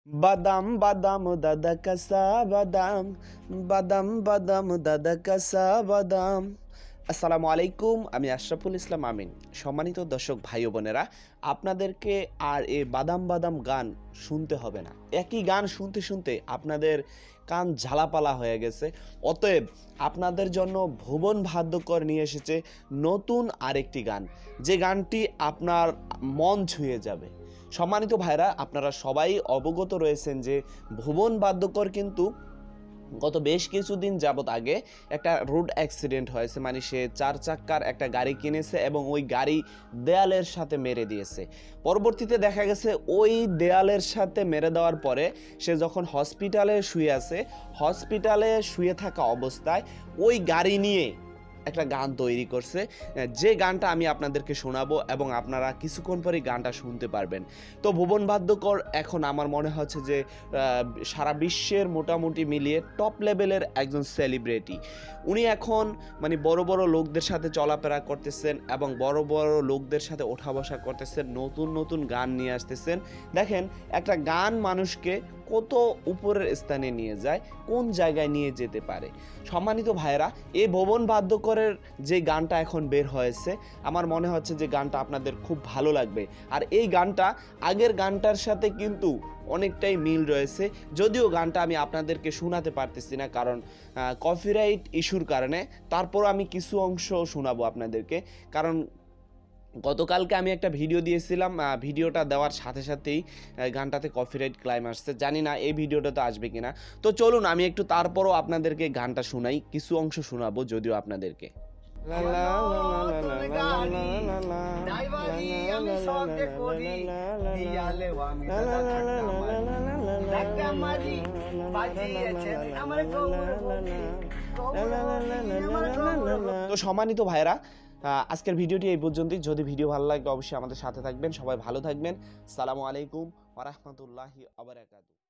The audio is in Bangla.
বাদাম বাদাম দাদা কাঁচা বাদাম, বাদাম বাদাম দাদা কাঁচা বাদাম। আসসালামু আলাইকুম, আমি আশরাফুল ইসলাম আমিন। সম্মানিত দর্শক ভাই ও বোনেরা, আপনাদেরকে আর এই বাদাম বাদাম গান শুনতে হবে না। একই গান শুনতে শুনতে আপনাদের কান ঝালাপালা হয়ে গেছে। অতএব আপনাদের জন্য ভুবন ভাদ্যকর নিয়ে এসেছে নতুন আরেকটি গান, যে গানটি আপনার মন ছুঁয়ে যাবে। সম্মানিত ভাইরা, আপনারা সবাই অবগত রয়েছেন যে ভুবন বাদ্যকর কিন্তু গত বেশ কিছুদিন যাবত আগে একটা রোড অ্যাক্সিডেন্ট হয়েছে। মানে সে 4 চাক্কার একটা গাড়ি কিনেছে এবং ওই গাড়ি দেয়ালের সাথে মেরে দিয়েছে। পরবর্তীতে দেখা গেছে ওই দেয়ালের সাথে মেরে দেওয়ার পরে সে যখন হসপিটালে শুয়ে থাকা অবস্থায় ওই গাড়ি নিয়ে একটা গান তৈরি করছে, যে গানটা আমি আপনাদেরকে শোনাবো এবং আপনারা কিছুক্ষণ পরে গানটা শুনতে পারবেন। তো ভুবন বাদ্যকর এখন আমার মনে হচ্ছে যে সারা বিশ্বের মোটামুটি মিলিয়ে টপ লেভেলের একজন সেলিব্রিটি। উনি এখন মানে বড় বড় লোকদের সাথে চলাফেরা করতেছেন এবং বড় বড় লোকদের সাথে ওঠা বসা করতেছেন, নতুন নতুন গান নিয়ে আসতেছেন। দেখেন, একটা গান মানুষকে কত উপরের স্থানে নিয়ে যায়, কোন জায়গায় নিয়ে যেতে পারে। সম্মানিত ভাইয়েরা, এই ভুবন বাদ্যকরের যে গানটা এখন বের হয়েছে, আমার মনে হচ্ছে যে গানটা আপনাদের খুব ভালো লাগবে। আর এই গানটা আগের গানটার সাথে কিন্তু অনেকটাই মিল রয়েছে, যদিও গানটা আমি আপনাদেরকে শোনাতে পারতেছি না কারণ কপিরাইট ইস্যুর কারণে। তারপরও আমি কিছু অংশ শোনাবো আপনাদেরকে, কারণ গতকালকে আমি একটা ভিডিও দিয়েছিলাম, ভিডিওটা দেওয়ার সাথে সাথেই গানটাতে কপিরাইট ক্লাইম আসছে। জানি না এই ভিডিওটা তো আসবে কিনা। তো চলুন আমি একটু তারপরও আপনাদেরকে গানটা শোনাই, কিছু অংশ শোনাবো যদিও আপনাদেরকে। তো সম্মানিত ভাইরা, আজকের ভিডিওটি এই পর্যন্তই। যদি ভিডিও ভালো লাগে অবশ্যই আমাদের সাথে থাকবেন। সবাই ভালো থাকবেন। আসসালামু আলাইকুম ওয়া রাহমাতুল্লাহি ওয়া বারাকাতুহু।